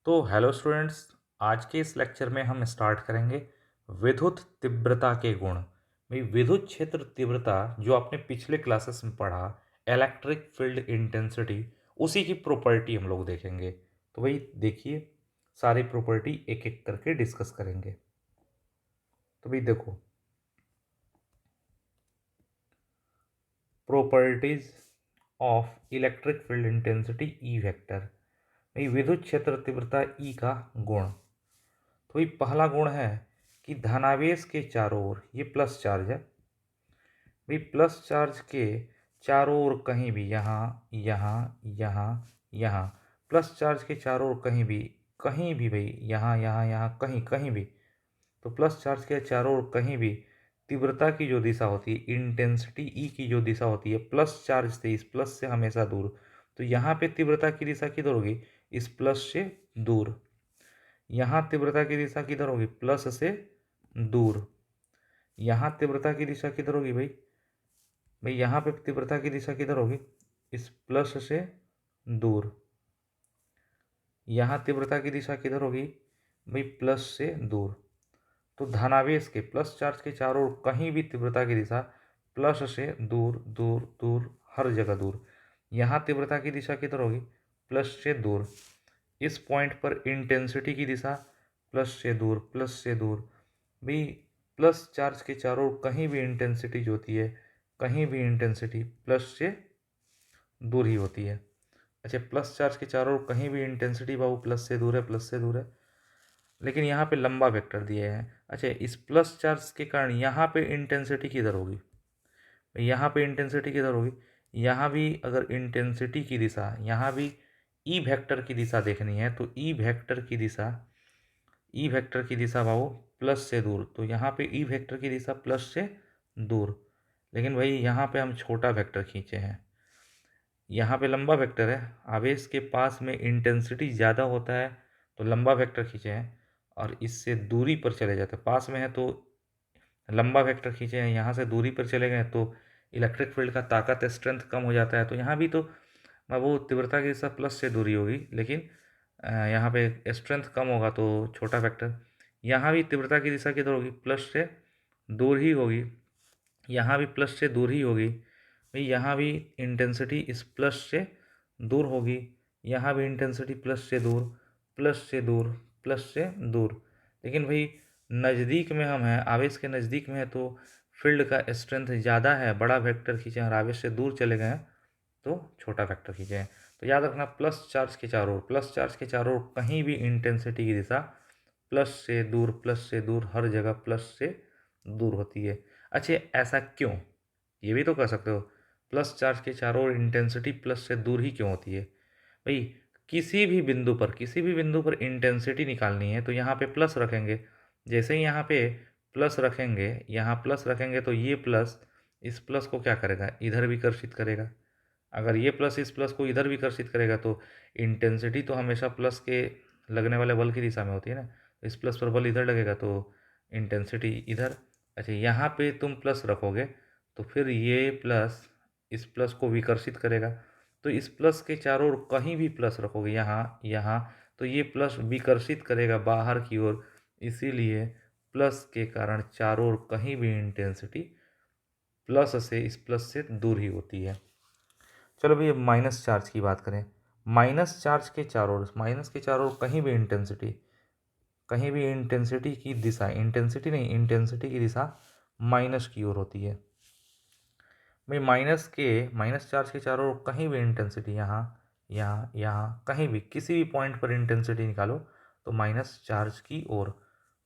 तो hello students, आज के इस लेक्चर में हम स्टार्ट करेंगे विद्युत तीव्रता के गुण। भाई विद्युत क्षेत्र तीव्रता जो आपने पिछले क्लासेस में पढ़ा, इलेक्ट्रिक फील्ड इंटेंसिटी, उसी की प्रॉपर्टी हम लोग देखेंगे। तो भाई देखिए, सारी प्रॉपर्टी एक एक करके डिस्कस करेंगे। तो भाई देखो, properties of electric field intensity E vector. भाई विद्युत क्षेत्र तीव्रता ई का गुण। तो ये पहला गुण है कि धनावेश के चारों ओर, ये प्लस चार्ज है भाई, प्लस चार्ज के चारों ओर कहीं भी, यहाँ यहाँ यहाँ यहाँ, प्लस चार्ज के चारों ओर कहीं भी भाई, यहाँ यहाँ यहाँ कहीं कहीं भी, तो प्लस चार्ज के चारों ओर कहीं भी तीव्रता की जो दिशा होती है, इंटेंसिटी ई की जो दिशा होती है, प्लस चार्ज से, इस प्लस से हमेशा दूर। तो यहाँ पे तीव्रता की दिशा किधर होगी? इस प्लस से दूर। यहाँ तीव्रता की दिशा किधर होगी? प्लस से दूर। यहाँ तीव्रता की दिशा किधर होगी भाई? भाई यहाँ पे तीव्रता की दिशा किधर होगी? इस प्लस से दूर। यहाँ तीव्रता की दिशा किधर होगी भाई? प्लस से दूर। तो धनावेश के, प्लस चार्ज के चारों ओर कहीं भी तीव्रता की दिशा प्लस से दूर दूर दूर, हर जगह दूर। यहाँ तीव्रता की दिशा किधर होगी? प्लस से दूर। इस पॉइंट पर इंटेंसिटी की दिशा प्लस से दूर, प्लस से दूर। भी प्लस चार्ज के चारों ओर कहीं भी इंटेंसिटी जो होती है, कहीं भी इंटेंसिटी प्लस से दूर ही होती है। अच्छा, प्लस चार्ज के चारों ओर कहीं भी इंटेंसिटी बाबू प्लस से दूर है, प्लस से दूर है, लेकिन यहाँ पे लंबा वेक्टर दिए हैं। अच्छा, इस प्लस चार्ज के कारण यहाँ पे इंटेंसिटी किधर होगी? यहाँ पे इंटेंसिटी किधर होगी? यहाँ भी अगर इंटेंसिटी की दिशा, यहाँ भी ई वेक्टर की दिशा देखनी है, तो ई वेक्टर की दिशा, ई वेक्टर की दिशा बाबू प्लस से दूर। तो यहाँ पे ई वेक्टर की दिशा प्लस से दूर, लेकिन भाई यहाँ पे हम छोटा वेक्टर खींचे हैं। यहाँ पे लंबा वेक्टर है, आवेश के पास में इंटेंसिटी ज़्यादा होता है तो लंबा वेक्टर खींचे हैं, और इससे दूरी पर चले जाते हैं। पास में है तो लंबा वेक्टर खींचे हैं, यहाँ से दूरी पर चले गए तो इलेक्ट्रिक फील्ड का ताकत, स्ट्रेंथ कम हो जाता है। तो यहाँ भी तो वो तीव्रता की दिशा प्लस से दूरी होगी, लेकिन यहाँ पे स्ट्रेंथ कम होगा तो छोटा वेक्टर। यहाँ भी तीव्रता की दिशा किधर होगी? प्लस से दूर ही होगी। यहाँ भी प्लस से दूर ही होगी भाई, यहाँ भी इंटेंसिटी इस प्लस से दूर होगी। यहाँ भी इंटेंसिटी प्लस से दूर, प्लस से दूर, प्लस से दूर। लेकिन भाई नज़दीक में हम हैं, आवेश के नज़दीक में है, तो फील्ड का स्ट्रेंथ ज़्यादा है, बड़ा वेक्टर खींचे और आवेश से दूर चले गए हैं तो छोटा वेक्टर खींचे हैं। तो याद रखना, प्लस चार्ज के चारों ओर, प्लस चार्ज के चारों ओर कहीं भी इंटेंसिटी की दिशा प्लस से दूर, प्लस से दूर, हर जगह प्लस से दूर होती है। अच्छा, ऐसा क्यों? ये भी तो कर सकते हो, प्लस चार्ज के चारों ओर इंटेंसिटी प्लस से दूर ही क्यों होती है भाई? किसी भी बिंदु पर इंटेंसिटी निकालनी है तो यहाँ पे प्लस रखेंगे। जैसे ही यहाँ पे प्लस रखेंगे, यहाँ प्लस रखेंगे, तो ये प्लस इस प्लस को क्या करेगा? इधर विकर्षित करेगा। अगर ये प्लस इस प्लस को इधर विकर्षित करेगा तो इंटेंसिटी तो हमेशा प्लस के लगने वाले बल की दिशा में होती है ना। इस प्लस पर बल इधर लगेगा तो इंटेंसिटी इधर। अच्छा, यहाँ पे तुम प्लस रखोगे तो फिर ये प्लस इस प्लस को विकर्षित करेगा। तो इस प्लस के चारों ओर कहीं भी प्लस रखोगे, यहाँ यहाँ, तो ये प्लस विकर्षित करेगा बाहर की ओर। इसीलिए प्लस के कारण चारों ओर कहीं भी इंटेंसिटी प्लस से, इस प्लस से दूर ही होती है। चलो भैया माइनस चार्ज की बात करें। माइनस चार्ज के चारों ओर, माइनस के चारों ओर कहीं भी इंटेंसिटी, कहीं भी इंटेंसिटी की दिशा, इंटेंसिटी नहीं, इंटेंसिटी की दिशा माइनस की ओर होती है भाई। माइनस चार्ज के चारों ओर कहीं भी इंटेंसिटी, यहाँ यहाँ यहाँ कहीं भी, किसी भी पॉइंट पर इंटेंसिटी निकालो तो माइनस चार्ज की ओर,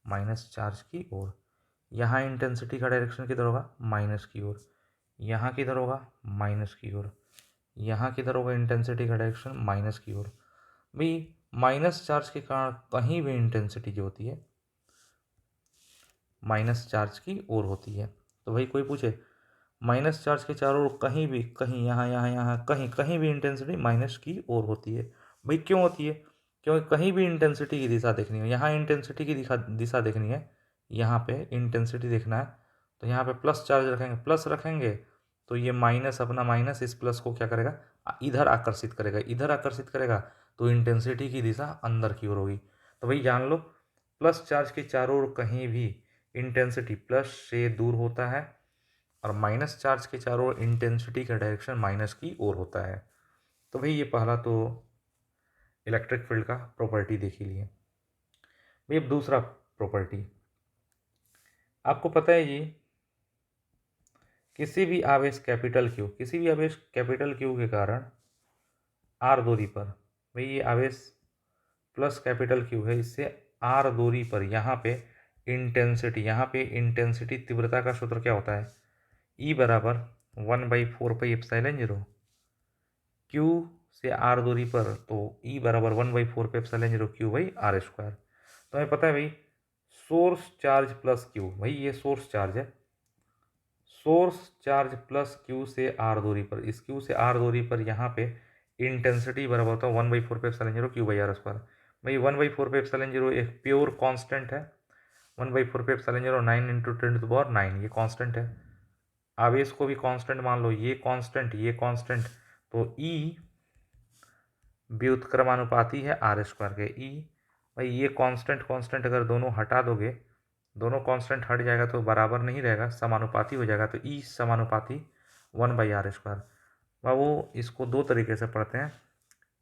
माइनस चार्ज की ओर। यहाँ इंटेंसिटी का डायरेक्शन किधर होगा? माइनस की ओर। यहाँ किधर होगा? माइनस की ओर। यहाँ किधर होगा इंटेंसिटी का डायरेक्शन? माइनस की ओर। भाई माइनस चार्ज के कारण कहीं भी इंटेंसिटी जो होती है माइनस चार्ज की ओर होती है। तो भाई कोई पूछे माइनस चार्ज के चारों ओर कहीं भी, कहीं यहाँ यहाँ यहाँ कहीं कहीं भी इंटेंसिटी माइनस की ओर होती है। भाई क्यों होती है? क्योंकि कहीं भी इंटेंसिटी की दिशा देखनी है, यहाँ इंटेंसिटी की दिशा देखनी है, यहाँ पे इंटेंसिटी देखना है, तो यहाँ पे प्लस चार्ज रखेंगे, प्लस रखेंगे तो ये माइनस, अपना माइनस इस प्लस को क्या करेगा? इधर आकर्षित करेगा, इधर आकर्षित करेगा तो इंटेंसिटी की दिशा अंदर की ओर होगी। तो भाई जान लो, प्लस चार्ज के चारों ओर कहीं भी इंटेंसिटी प्लस से दूर होता है और माइनस चार्ज के चारों ओर इंटेंसिटी का डायरेक्शन माइनस की ओर होता है। तो भाई ये पहला तो इलेक्ट्रिक फील्ड का प्रॉपर्टी देख ही लिए। भाई अब दूसरा प्रॉपर्टी, आपको पता है जी, किसी भी आवेश कैपिटल क्यू के कारण आर दूरी पर, भाई ये आवेश प्लस कैपिटल क्यू है, इससे आर दूरी पर यहाँ पे इंटेंसिटी तीव्रता का सूत्र क्या होता है, ई बराबर 1/4πε0। क्यू से आर दूरी पर तो ई बराबर 1/4πε0 Q/r²। तो हमें पता है भाई सोर्स चार्ज प्लस क्यू, भाई ये सोर्स चार्ज है, सोर्स चार्ज प्लस क्यू से आर दूरी पर, इस क्यू से आर दूरी पर यहाँ पे इंटेंसिटी बराबर होता है 1/4πε0 Q/r²। भाई 1/4πε0 एक प्योर कांस्टेंट है, 1/4πε0 9 × 10⁹ ये कांस्टेंट है। आवेश को भी कांस्टेंट मान लो, ये कांस्टेंट, तो ई व्युत्क्रमानुपाती है r² के। ई भाई ये कांस्टेंट अगर दोनों हटा दोगे, दोनों कांस्टेंट हट जाएगा तो बराबर नहीं रहेगा, समानुपाती हो जाएगा, तो ई समानुपाती 1/r²। बाबू इसको दो तरीके से पढ़ते हैं,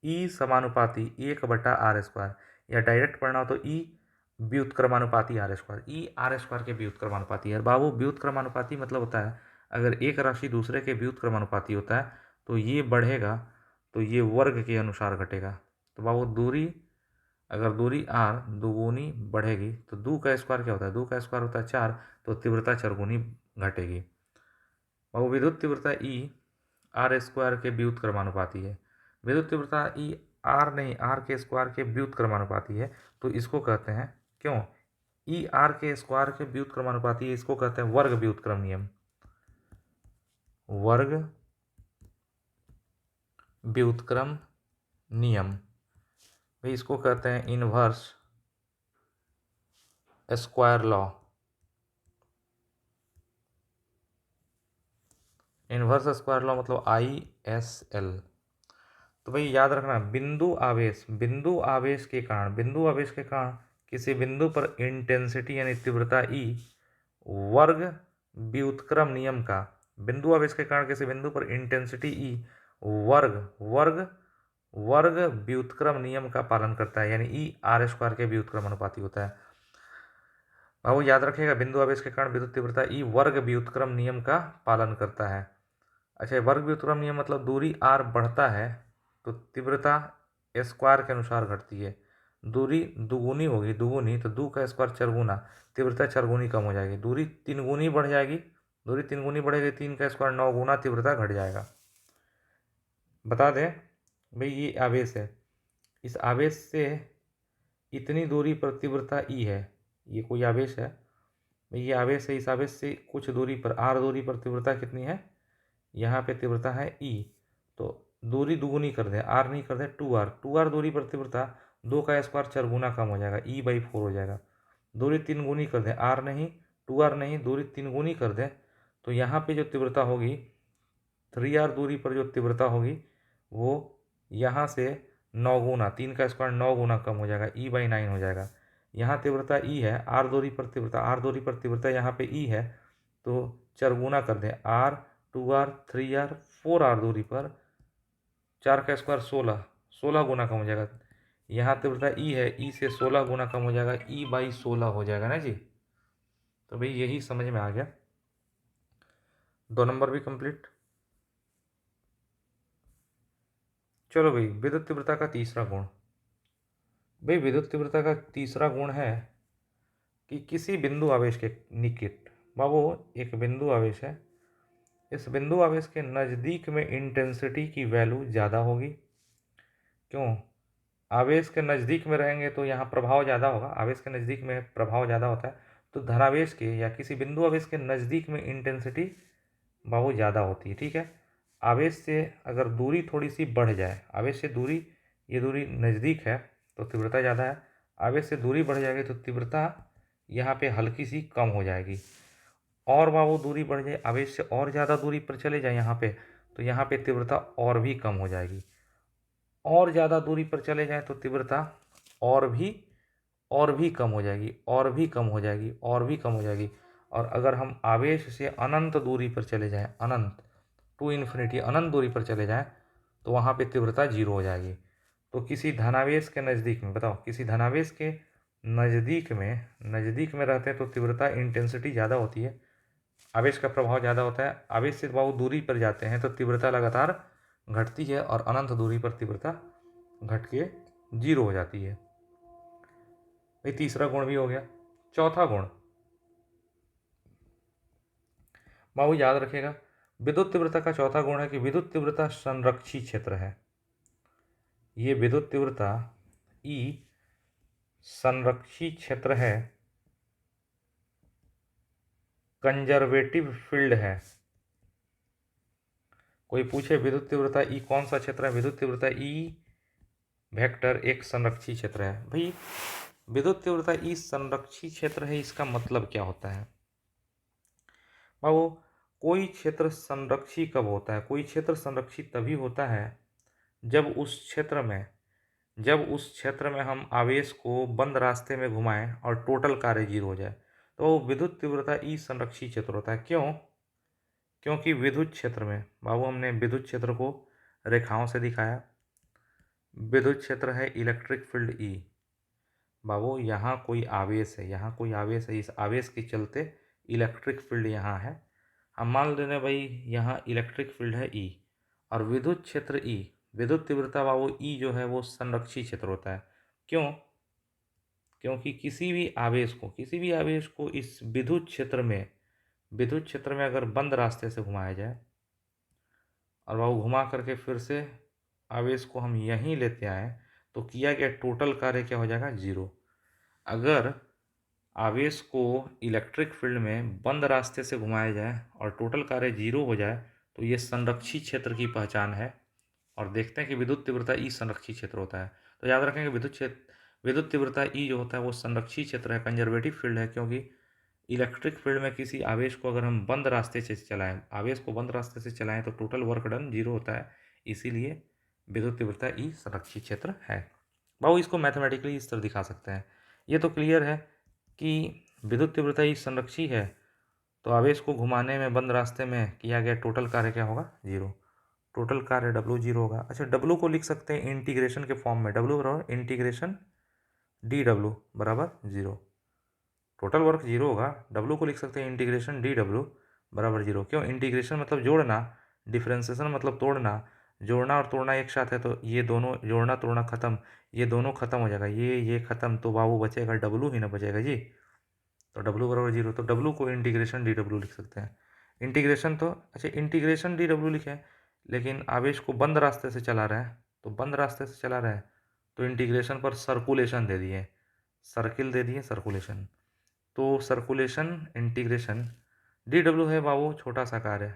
ई समानुपाती 1/r², या डायरेक्ट पढ़ना हो तो ई व्युत्क्रमानुपाती r², ई r² के व्युत्क्रमानुपाती है। बाबू व्युत्क्रमानुपाती मतलब होता है अगर एक राशि दूसरे के व्युत्क्रमानुपाती होता है तो ये बढ़ेगा तो ये वर्ग के अनुसार घटेगा। तो बाबू अगर दूरी r दुगुनी बढ़ेगी तो दो का स्क्वायर क्या होता है, 2 का स्क्वायर होता है 4, तो तीव्रता चरगुनी घटेगी। बाबू विद्युत तीव्रता ई r² के व्युत्क्रमानुपाती है, विद्युत तीव्रता ई r के स्क्वायर के व्युत्क्रमानुपाती है, तो इसको कहते हैं, क्यों, ई आर के स्क्वायर के व्युत्क्रमानुपाती है, इसको कहते हैं वर्ग व्युत्क्रम नियम, वर्ग व्युत्क्रम नियम। भाई इसको कहते हैं inverse square law, inverse square law मतलब ISL। तो भाई याद रखना, बिंदु आवेश के कारण किसी बिंदु पर इंटेंसिटी यानी तीव्रता E वर्ग व्युत्क्रम नियम का, बिंदु आवेश के कारण किसी बिंदु पर इंटेंसिटी E वर्ग व्युत्क्रम नियम का पालन करता है, यानी ई r² के व्युत्क्रम अनुपाती होता है। बाबू याद रखिएगा, बिंदु आवेश के कारण विद्युत तीव्रता ई वर्ग व्युत्क्रम नियम का पालन करता है। अच्छा, वर्ग व्युत्क्रम नियम मतलब दूरी r बढ़ता है तो तीव्रता स्क्वायर के अनुसार घटती है, दूरी दुगुनी होगी तो 2 का स्क्वायर चरगुना, तीव्रता चरगुनी कम हो जाएगी, दूरी तीन गुनी बढ़ेगी 3 का स्क्वायर 9 गुना तीव्रता घट जाएगा। बता दें भाई ये आवेश है, इस आवेश से इतनी दूरी पर तीव्रता ई है, ये कोई आवेश है, ये आवेश है, इस आवेश से कुछ दूरी पर r दूरी पर तीव्रता कितनी है, यहाँ पे तीव्रता है E, तो दूरी दुगुनी कर दें, r नहीं कर दें 2r दूरी पर तीव्रता 2 का स्क्वायर चरगुना कम हो जाएगा, E/4 हो जाएगा, दूरी 3 गुनी कर दें, r नहीं 2r नहीं, दूरी 3 गुनी कर दें, तो यहाँ पे जो तीव्रता होगी 3r दूरी पर जो तीव्रता होगी वो यहाँ से 9 गुना, 3 का स्क्वायर 9 गुना कम हो जाएगा, E/9 हो जाएगा। यहाँ तीव्रता E है, r दूरी पर तीव्रता यहाँ पे E है, तो चरगुना कर दें, r 2r 3r 4r दूरी पर 4 का स्क्वायर 16 गुना कम हो जाएगा, यहाँ तीव्रता E है, E से 16 गुना कम हो जाएगा, E/16 हो जाएगा ना जी। तो भाई यही समझ में आ गया, 2 नंबर भी कंप्लीट। चलो भाई, विद्युत तीव्रता का तीसरा गुण, भाई विद्युत तीव्रता का तीसरा गुण है कि किसी बिंदु आवेश के निकट, बाबू एक बिंदु आवेश है, इस बिंदु आवेश के नज़दीक में इंटेंसिटी की वैल्यू ज़्यादा होगी। क्यों, आवेश के नज़दीक में रहेंगे तो यहाँ प्रभाव ज़्यादा होगा, आवेश के नज़दीक में प्रभाव ज़्यादा होता है, तो धनावेश के या किसी बिंदु आवेश के नज़दीक में इंटेंसिटी बाबू ज़्यादा होती है। ठीक है, आवेश से अगर दूरी थोड़ी सी बढ़ जाए, आवेश से दूरी, ये दूरी नज़दीक है तो तीव्रता ज़्यादा है, आवेश से दूरी बढ़ जाएगी तो तीव्रता यहाँ पे हल्की सी कम हो जाएगी, और बाबू दूरी बढ़ जाए, आवेश से और ज़्यादा दूरी पर चले जाए यहाँ पे, तो यहाँ पे तीव्रता और भी कम हो जाएगी। और ज़्यादा दूरी पर चले जाएं तो तीव्रता और भी कम हो जाएगी, और भी कम हो जाएगी, और भी कम हो जाएगी। और अगर हम आवेश से अनंत दूरी पर चले जाएं, अनंत टू इन्फिनिटी, अनंत दूरी पर चले जाएं, तो वहाँ पे तीव्रता जीरो हो जाएगी। तो किसी धनावेश के नज़दीक में, बताओ, किसी धनावेश के नज़दीक में रहते हैं तो तीव्रता, इंटेंसिटी ज़्यादा होती है, आवेश का प्रभाव ज़्यादा होता है। आवेश से बहुत दूरी पर जाते हैं तो तीव्रता लगातार घटती है और अनंत दूरी पर तीव्रता घट के जीरो हो जाती है। भाई तीसरा गुण भी हो गया। चौथा गुण बाबू याद रखेगा, विद्युत तीव्रता का चौथा गुण है कि विद्युत तीव्रता संरक्षी क्षेत्र है। ये विद्युत तीव्रता ई संरक्षी क्षेत्र है, कंजर्वेटिव फील्ड है। कोई पूछे विद्युत तीव्रता ई कौन सा क्षेत्र है, विद्युत तीव्रता ई वेक्टर एक संरक्षी क्षेत्र है। भाई विद्युत तीव्रता ई संरक्षी क्षेत्र है, इसका मतलब क्या होता है बाबू? कोई क्षेत्र संरक्षी कब होता है? कोई क्षेत्र संरक्षी तभी होता है जब उस क्षेत्र में हम आवेश को बंद रास्ते में घुमाएं और टोटल कार्य जीरो हो जाए, तो विद्युत तीव्रता ई संरक्षी क्षेत्र होता है। क्यों? क्योंकि विद्युत क्षेत्र में, बाबू हमने विद्युत क्षेत्र को रेखाओं से दिखाया। विद्युत क्षेत्र है इलेक्ट्रिक फील्ड ई। बाबू यहाँ कोई आवेश है, इस आवेश के चलते इलेक्ट्रिक फील्ड यहाँ है। हम मान ले रहे भाई यहाँ इलेक्ट्रिक फील्ड है ई, और विद्युत क्षेत्र ई, विद्युत तीव्रता बाबू ई जो है वो संरक्षी क्षेत्र होता है। क्यों? क्योंकि किसी भी आवेश को इस विद्युत क्षेत्र में अगर बंद रास्ते से घुमाया जाए और बाबू घुमा करके फिर से आवेश को हम यहीं लेते आए, तो किया गया टोटल कार्य क्या हो जाएगा? जीरो। अगर आवेश को इलेक्ट्रिक फील्ड में बंद रास्ते से घुमाया जाए और टोटल कार्य जीरो हो जाए, तो ये संरक्षी क्षेत्र की पहचान है। और देखते हैं कि विद्युत तीव्रता ई संरक्षी क्षेत्र होता है। तो याद रखेंगे विद्युत तीव्रता ई जो होता है वो संरक्षी क्षेत्र है, कंजर्वेटिव फील्ड है। क्योंकि इलेक्ट्रिक फील्ड में किसी आवेश को अगर हम बंद रास्ते से चलाएं तो टोटल वर्क डन जीरो होता है। इसीलिए विद्युत तीव्रता ई संरक्षी क्षेत्र है। बाबू इसको मैथमेटिकली इस तरह दिखा सकते हैं। ये तो क्लियर है कि विद्युत तीव्रता ई संरक्षी है, तो आवेश को घुमाने में बंद रास्ते में किया गया टोटल कार्य क्या होगा? जीरो। टोटल कार्य डब्लू जीरो होगा। अच्छा, डब्लू को लिख सकते हैं इंटीग्रेशन के फॉर्म में। डब्लू बराबर इंटीग्रेशन डी डब्लू बराबर जीरो। टोटल वर्क जीरो होगा, डब्लू को लिख सकते हैं इंटीग्रेशन डी डब्लू बराबर जीरो। क्यों? इंटीग्रेशन मतलब जोड़ना, डिफ्रेंसिएशन मतलब तोड़ना। जोड़ना और तोड़ना एक साथ है, तो ये दोनों जोड़ना तोड़ना खत्म, ये दोनों खत्म हो जाएगा, ये खत्म, तो बाबू बचेगा डब्लू ही ना बचेगा जी। तो डब्लू बराबर जीरो, तो डब्लू को इंटीग्रेशन डी डब्लू लिख सकते हैं। इंटीग्रेशन तो अच्छा, इंटीग्रेशन डी डब्लू लिखे, लेकिन आवेश को बंद रास्ते से चला रहा है, तो बंद रास्ते से चला रहा है तो इंटीग्रेशन पर सर्कुलेशन दे दिए, सर्किल दे दिए, सर्कुलेशन। तो सर्कुलेशन इंटीग्रेशन डी डब्लू है बाबू छोटा सा कार्य,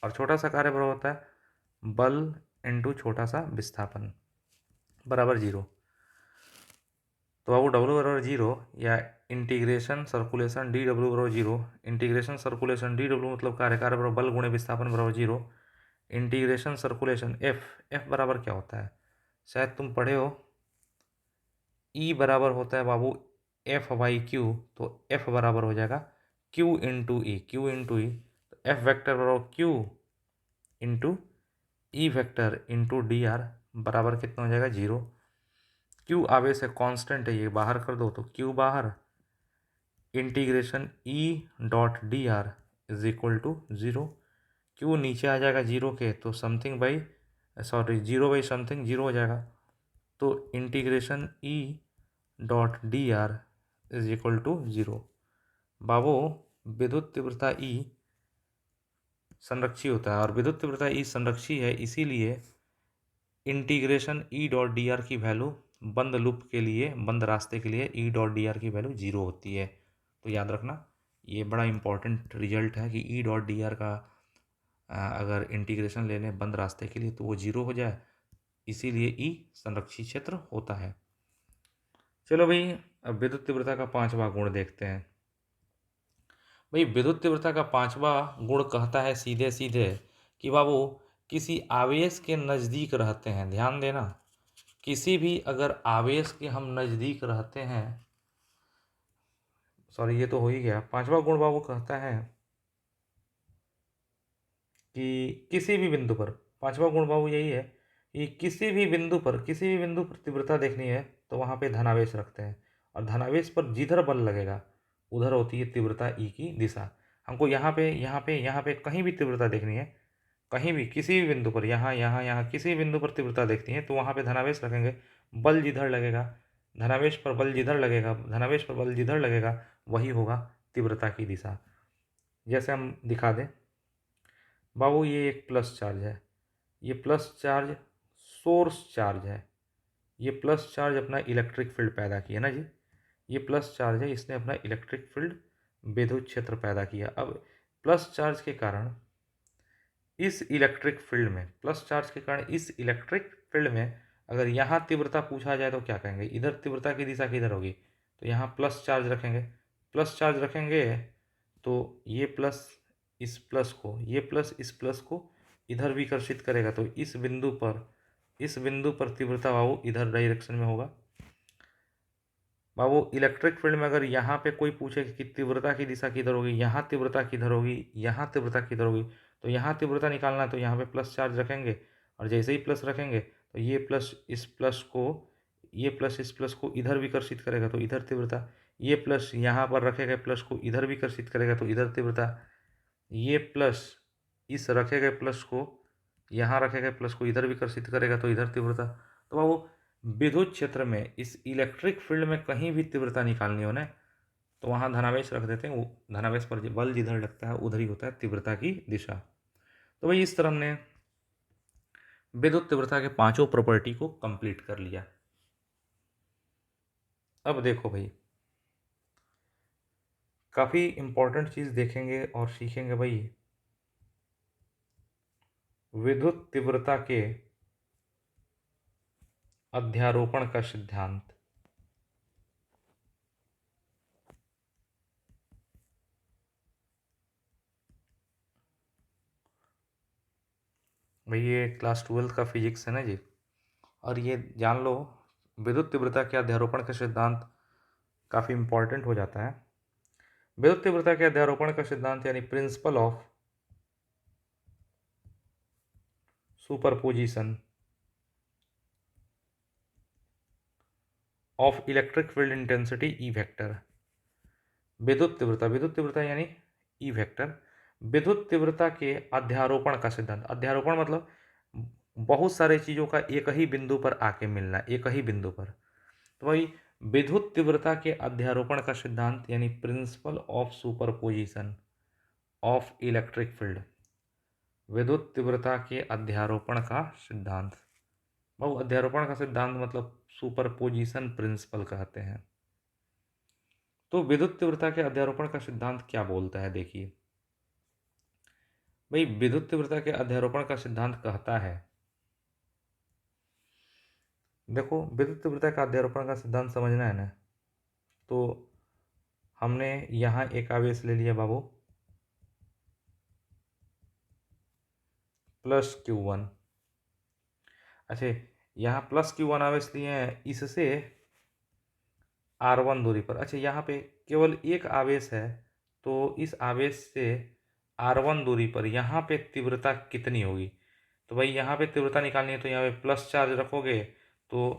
और छोटा सा कार्य बराबर होता है बल इंटू छोटा सा विस्थापन बराबर जीरो। तो बाबू डब्लू बराबर जीरो, या इंटीग्रेशन सर्कुलेशन डी डब्लू बराबर zero. Integration circulation D W मतलब कार्य बराबर बल गुणे विस्थापन बराबर जीरो। इंटीग्रेशन सर्कुलेशन एफ बराबर क्या होता है? शायद तुम पढ़े हो, ई बराबर होता है बाबू एफ बाई क्यू। तो एफ बराबर हो जाएगा क्यू इंटू ई, तो एफ वेक्टर बराबर Q into E vector into D R बराबर कितना हो जाएगा? जीरो। क्यू आवेश है, कांस्टेंट है, ये बाहर कर दो तो क्यू बाहर, integration E dot D R is equal to zero. Q नीचे आ जाएगा जीरो के, तो something by zero by something zero हो जाएगा। तो integration E dot D R is equal to zero. बाबू विद्युत तीव्रता ई संरक्षी होता है, और विद्युत तीव्रता ई संरक्षी है, इसीलिए integration E dot D are की वैल्यू बंद लूप के लिए, बंद रास्ते के लिए ई डॉट डी आर की वैल्यू जीरो होती है। तो याद रखना, ये बड़ा इंपॉर्टेंट रिजल्ट है कि ई डॉट डी आर का अगर इंटीग्रेशन ले लें बंद रास्ते के लिए तो वो जीरो हो जाए, इसीलिए ई संरक्षी क्षेत्र होता है। चलो भाई, अब विद्युत तीव्रता का पांचवा गुण देखते हैं। भाई विद्युत तीव्रता का पांचवा गुण कहता है सीधे सीधे कि बाबू किसी आवेश के नज़दीक रहते हैं, ध्यान देना, किसी भी अगर आवेश के हम नज़दीक रहते हैं, सॉरी ये तो हो ही गया। पांचवा गुण बाबू कहता है कि किसी भी बिंदु पर, पांचवा गुण बाबू यही है कि किसी भी बिंदु पर तीव्रता देखनी है तो वहाँ पे धनावेश रखते हैं, और धनावेश पर जिधर बल लगेगा उधर होती है तीव्रता ई की दिशा। हमको यहाँ पे कहीं भी तीव्रता देखनी है, कहीं भी किसी भी बिंदु पर, यहाँ किसी भी बिंदु पर तीव्रता देखती है तो वहाँ पे धनावेश रखेंगे। बल जिधर लगेगा, धनावेश पर बल जिधर लगेगा वही होगा तीव्रता की दिशा। जैसे हम दिखा दें बाबू, ये एक प्लस चार्ज है, ये प्लस चार्ज सोर्स चार्ज है। ये प्लस चार्ज अपना इलेक्ट्रिक फील्ड पैदा किया ना जी, ये प्लस चार्ज है, इसने अपना इलेक्ट्रिक फील्ड विद्युत क्षेत्र पैदा किया। अब प्लस चार्ज के कारण इस इलेक्ट्रिक फील्ड में, अगर यहाँ तीव्रता पूछा जाए तो क्या कहेंगे, इधर तीव्रता की दिशा किधर होगी, तो यहाँ प्लस चार्ज रखेंगे। तो ये प्लस इस प्लस को, ये प्लस इस प्लस को इधर विकर्षित करेगा, तो इस बिंदु पर तीव्रता बाबू इधर डायरेक्शन में होगा। बाबू इलेक्ट्रिक फील्ड में अगर यहाँ पे कोई पूछे कि तीव्रता की दिशा किधर होगी, यहाँ तीव्रता किधर होगी, तो यहाँ तीव्रता निकालना है तो यहाँ पे प्लस चार्ज रखेंगे, और जैसे ही प्लस रखेंगे तो ये प्लस इस प्लस को इधर विकर्षित करेगा तो इधर तीव्रता, ये प्लस यहाँ पर रखे गए प्लस को इधर विकर्षित करेगा तो इधर तीव्रता, ये प्लस इस रखे गए प्लस को यहाँ रखे गए प्लस को इधर विकर्षित करेगा तो इधर तीव्रता। तो वो विद्युत क्षेत्र में इस इलेक्ट्रिक फील्ड में कहीं भी तीव्रता निकालनी हो ना तो वहाँ धनावेश रख देते हैं, वो धनावेश पर बल जिधर लगता है उधर ही होता है तीव्रता की दिशा। तो भाई इस तरह हमने विद्युत तीव्रता के पांचों प्रॉपर्टी को कंप्लीट कर लिया। अब देखो भाई, काफ़ी इंपॉर्टेंट चीज़ देखेंगे और सीखेंगे भाई, विद्युत तीव्रता के अध्यारोपण का सिद्धांत। भाई ये क्लास 12 का फिजिक्स है ना जी, और ये जान लो विद्युत तीव्रता के अध्यारोपण का सिद्धांत काफ़ी इंपॉर्टेंट हो जाता है। विद्युत तीव्रता के अध्यारोपण का सिद्धांत यानी principle of superposition of electric field intensity E vector. विद्युत तीव्रता यानी ई वेक्टर, विद्युत तीव्रता के अध्यारोपण का सिद्धांत। अध्यारोपण मतलब बहुत सारे चीज़ों का एक ही बिंदु पर आके मिलना, एक ही बिंदु पर। तो भाई विद्युत तीव्रता के अध्यारोपण का सिद्धांत यानी principle of superposition of electric field, विद्युत तीव्रता के अध्यारोपण का सिद्धांत। बहु अध्यारोपण का सिद्धांत मतलब सुपरपोजिशन प्रिंसिपल कहते हैं। तो विद्युत तीव्रता के अध्यारोपण का सिद्धांत क्या बोलता है, देखिए भाई, विद्युत तीव्रता के अध्यारोपण का सिद्धांत कहता है, देखो विद्युत तीव्रता का अध्यारोपण का सिद्धांत समझना है ना, तो हमने यहाँ एक आवेश ले लिया बाबू प्लस Q1। अच्छा, यहाँ प्लस Q1 आवेश लिए हैं इससे R1 दूरी पर। अच्छा, यहाँ पे केवल एक आवेश है तो इस आवेश से R1 दूरी पर यहाँ पे तीव्रता कितनी होगी, तो भाई यहाँ पे तीव्रता निकालनी है तो यहाँ पे प्लस चार्ज रखोगे तो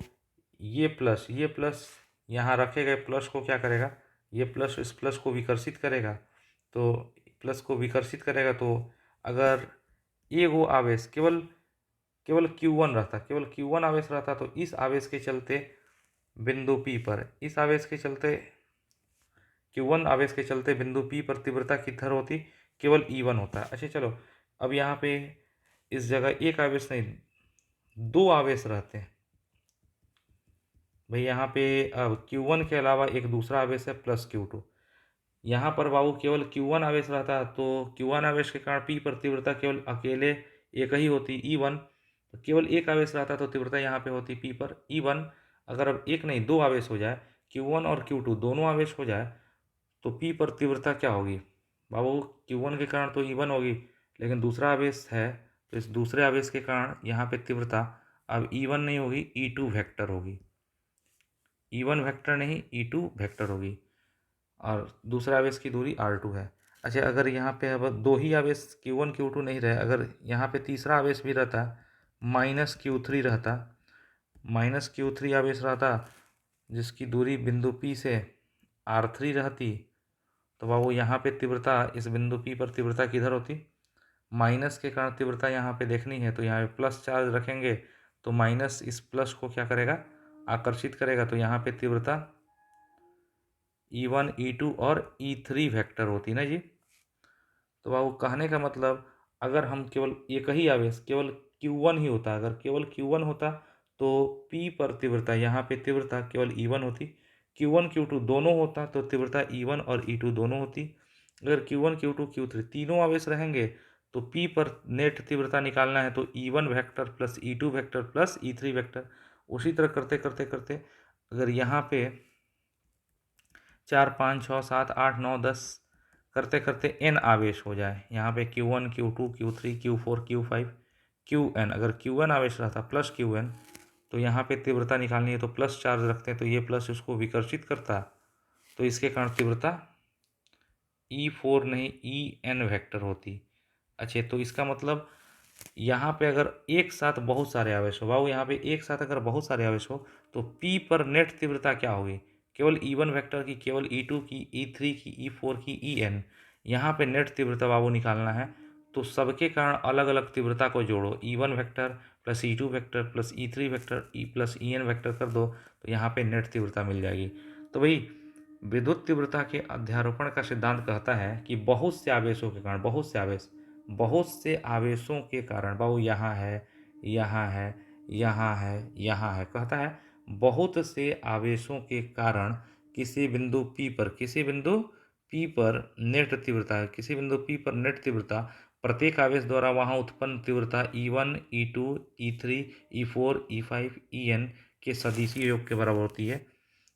ये प्लस यहाँ रखे गए प्लस को क्या करेगा, ये प्लस इस प्लस को विकर्षित करेगा, तो प्लस को विकर्षित करेगा तो अगर ये वो आवेश केवल Q1 आवेश रहता तो इस आवेश के चलते बिंदु P पर, Q1 आवेश के चलते बिंदु P पर तीव्रता किधर होती, केवल E1 होता है। अच्छा चलो, अब यहाँ पे इस जगह एक आवेश नहीं दो आवेश रहते हैं भाई, यहाँ पे अब Q1 के अलावा एक दूसरा आवेश है प्लस Q2। यहाँ पर बाबू केवल Q1 आवेश रहता तो Q1 आवेश के कारण P पर तीव्रता केवल अकेले एक ही होती E1, तो केवल एक आवेश रहता तो तीव्रता यहाँ पे होती P पर E1। अगर अब एक नहीं दो आवेश हो जाए, Q1 और Q2 दोनों आवेश हो जाए तो P पर तीव्रता क्या होगी बाबू, Q1 के कारण तो E1 होगी, लेकिन दूसरा आवेश है तो इस दूसरे आवेश के कारण यहाँ पे तीव्रता अब E1 नहीं होगी, E2 वेक्टर होगी। E1 वेक्टर नहीं, E2 वेक्टर होगी। और दूसरा आवेश की दूरी R2 है। अच्छा, अगर यहाँ पे अब दो ही आवेश Q1 Q2 नहीं रहे, अगर यहाँ पे तीसरा आवेश भी रहता, -Q3 रहता, -Q3 आवेश रहता जिसकी दूरी बिंदु P से R3 रहती, तो बाबू यहाँ पे तीव्रता, इस बिंदु P पर तीव्रता किधर होती? माइनस के कारण तीव्रता यहाँ पे देखनी है, तो यहाँ पे प्लस चार्ज रखेंगे तो माइनस इस प्लस को क्या करेगा? आकर्षित करेगा। तो यहाँ पे तीव्रता E1 E2 और E3 वेक्टर होती ना जी। तो बाबू कहने का मतलब, अगर हम केवल एक ही आवेश केवल Q1 ही होता, अगर केवल Q1 होता तो P पर तीव्रता, यहाँ पे तीव्रता केवल E1 होती। Q1 Q2 दोनों होता तो तीव्रता E1 और E2 दोनों होती। अगर Q1 Q2 Q3 तीनों आवेश रहेंगे तो P पर नेट तीव्रता निकालना है, तो E1 vector plus E2 vector plus E3 vector. उसी तरह करते करते करते अगर यहाँ पे 4 5 6 7 8 9 10 करते करते n आवेश हो जाए, यहाँ पे Q1 Q2 Q3 Q4 Q5 Qn, अगर Qn आवेश रहता प्लस Qn, तो यहाँ पे तीव्रता निकालनी है तो प्लस चार्ज रखते हैं, तो ये प्लस उसको विकर्षित करता, तो इसके कारण तीव्रता E4 नहीं En वेक्टर होती। अच्छा, तो इसका मतलब यहाँ पे अगर एक साथ बहुत सारे आवेश हो, बाबू यहाँ पे एक साथ अगर बहुत सारे आवेश हो तो P पर नेट तीव्रता क्या होगी? केवल E1 वेक्टर की, केवल E2 की, E3 की, E4 की, En। यहाँ पे नेट तीव्रता बाबू निकालना है, तो सबके कारण अलग अलग तीव्रता को जोड़ो, E1 vector plus E2 vector plus E3 vector E plus En vector कर दो, तो यहाँ पे नेट तीव्रता मिल जाएगी। तो भाई विद्युत तीव्रता के अध्यारोपण का सिद्धांत कहता है कि बहुत से आवेशों के कारण, बहुत से आवेशों के कारण, बाबू यहाँ है, यहाँ है, यहाँ है, यहाँ है, कहता है बहुत से आवेशों के कारण किसी बिंदु P पर नेट तीव्रता है, किसी बिंदु P पर नेट तीव्रता प्रत्येक आवेश द्वारा वहाँ उत्पन्न तीव्रता E1 E2 E3 E4 E5 En के सदिशीय योग के बराबर होती है।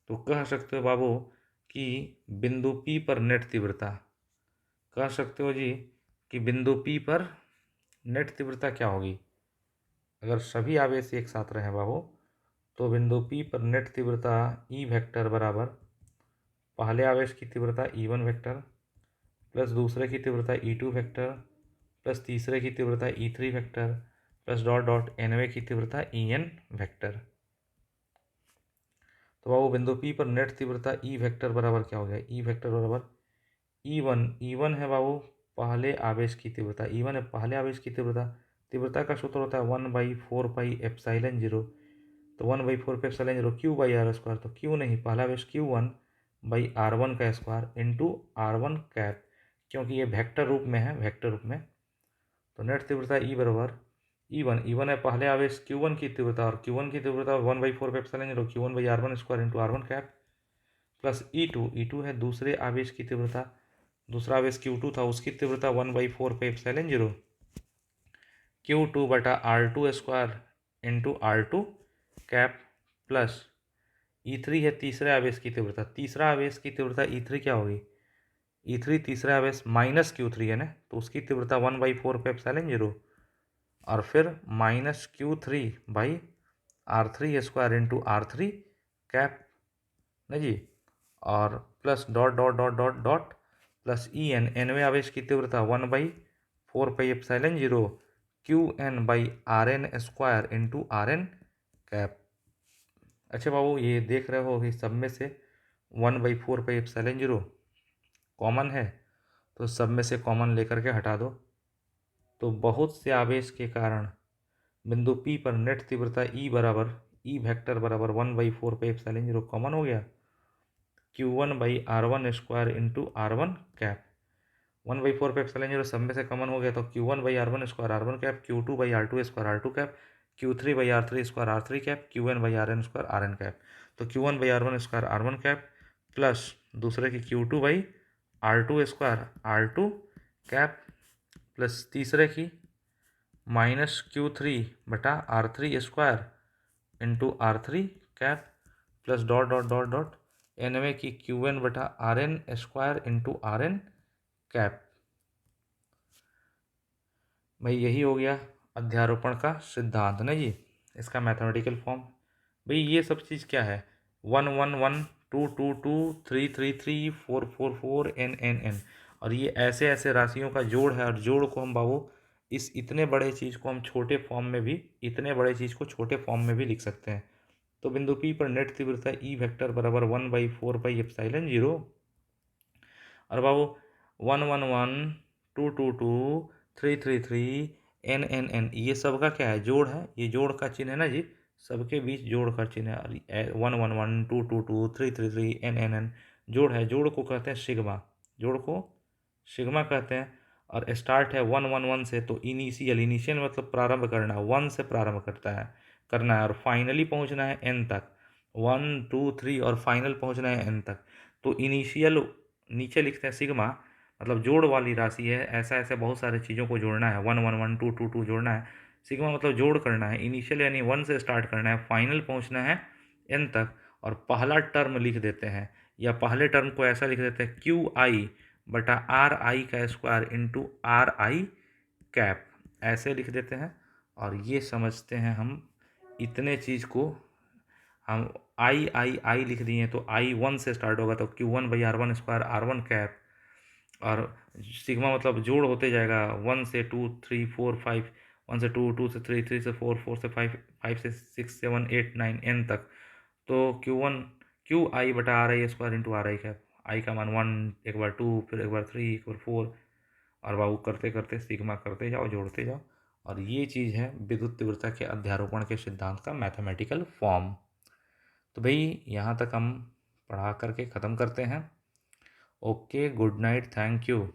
तो कह सकते हो बाबू कि बिंदु P पर नेट तीव्रता, कह सकते हो जी कि बिंदु P पर नेट तीव्रता क्या होगी? अगर सभी आवेश एक साथ रहें बाबू, तो बिंदु P पर नेट तीव्रता E वेक्टर बराबर पहले आवेश की तीव्रता E1 वेक्टर प्लस दूसरे की तीव्रता E2 वेक्टर प्लस तीसरे की तीव्रता E3 vector plus dot dot nवें की तीव्रता En वेक्टर। तो बाबू बिंदु P पर नेट तीव्रता E वेक्टर बराबर क्या हो गया? E वेक्टर बराबर E1 है बाबू पहले आवेश की तीव्रता, E1 है पहले आवेश की तीव्रता। तीव्रता का सूत्र होता है 1/4πε0। तो 1/4πε0 Q/r², तो Q नहीं, पहला आवेश Q1/r1 का स्क्वायर इंटू R1 कैप, क्योंकि ये वेक्टर रूप में है, वेक्टर रूप में। तो नेट तीव्रता E बराबर E1 है पहले आवेश Q1 की तीव्रता, और Q1 की तीव्रता 1/4πε0 Q1/r1² into R1 cap plus E2 है दूसरे आवेश की तीव्रता, दूसरा आवेश Q2 था, उसकी तीव्रता 1/4πε0 Q2/r2² into R2 cap plus E3 है तीसरे आवेश की तीव्रता, तीसरा आवेश की तीव्रता E3 क्या होगी? E3 तीसरा आवेश माइनस Q3 है ना, तो उसकी तीव्रता 1/4πε0 और फिर -Q3/r3² इंटू R3 कैप ना जी, और plus dot dot dot dot dot plus nवें आवेश की तीव्रता 1/4πε0 Qn/Rn² इंटू Rn कैप। अच्छा बाबू, ये देख रहे हो कि सब में से 1/4πε0 कॉमन है, तो सब में से कॉमन लेकर के हटा दो, तो बहुत से आवेश के कारण बिंदु P पर नेट तीव्रता E वेक्टर बराबर 1/4πε0 कॉमन हो गया, Q1/r1² इंटू R1 कैप। 1/4πε0 सब में से कॉमन हो गया, तो Q1/r1² R1 cap, Q2/r2² R2 cap, Q3/r3² R3 cap, Qn/rn² Rn cap. तो Q1/r1² R1 कैप प्लस दूसरे की Q2/r2² R2 कैप प्लस तीसरे की -Q3/r3² into R3 cap plus dot dot dot dot nवें की Qn/Rn² इंटू Rn कैप। भाई यही हो गया अध्यारोपण का सिद्धांत ना जी। इसका मैथमेटिकल फॉर्म। भाई ये सब चीज़ क्या है, 1 1 1 2 2 2 3 3 3 4 4 4 n n n, और ये ऐसे ऐसे राशियों का जोड़ है। और जोड़ को हम बाबू इस इतने बड़े चीज़ को हम छोटे फॉर्म में भी, इतने बड़े चीज़ को छोटे फॉर्म में भी लिख सकते हैं। तो बिंदु P पर नेट तीव्रता ई वेक्टर बराबर 1/4πε0। और बाबू 1 1 1 2 2 2 3 3 3 n n n, ये सब का क्या है, जोड़ है। ये जोड़ का चिन्ह है ना जी, सबके बीच जोड़ का चिन्ह है। 1 1 1 2 2 2 3 3 3 n n n जोड़ है। जोड़ को कहते हैं सिग्मा, जोड़ को सिग्मा कहते हैं। और स्टार्ट है 1 1 1 से, तो इनिशियल, इनिशियल मतलब प्रारंभ करना, 1 से प्रारंभ करना है और फाइनली पहुंचना है n तक। 1 2 3 और फाइनल पहुंचना है n तक। तो इनिशियल नीचे लिखते हैं सिग्मा, मतलब जोड़ वाली राशि है। ऐसा ऐसे बहुत सारे चीज़ों को जोड़ना है, 1 1 1 2 2 2 जोड़ना है। सिग्मा मतलब जोड़ करना है, इनिशियल यानी 1 से स्टार्ट करना है, फाइनल पहुंचना है n तक। और पहला टर्म लिख देते हैं, या पहले टर्म को ऐसा लिख देते हैं QI/RI² इंटू RI कैप, ऐसे लिख देते हैं। और ये समझते हैं हम, इतने चीज़ को हम आई लिख दिए, तो I 1 से स्टार्ट होगा तो Q1/R1² R1 कैप। और सिग्मा मतलब जोड़ होते जाएगा, 1 से 2 3 4 5, 1 से 2, 2 से 3, 3 से 4, 4 से 5, 5 से 6 7 8 9 n तक। तो QI/RI² इंटू RI कैप, आई का मान 1, एक बार 2, फिर एक बार 3, एक बार 4। और बाबू करते करते सिग्मा करते जाओ, जोड़ते जाओ। और ये चीज़ है विद्युत तीव्रता के अध्यारोपण के सिद्धांत का मैथमेटिकल फॉर्म। तो भाई यहाँ तक हम पढ़ा करके ख़त्म करते हैं। Okay, good night, thank you.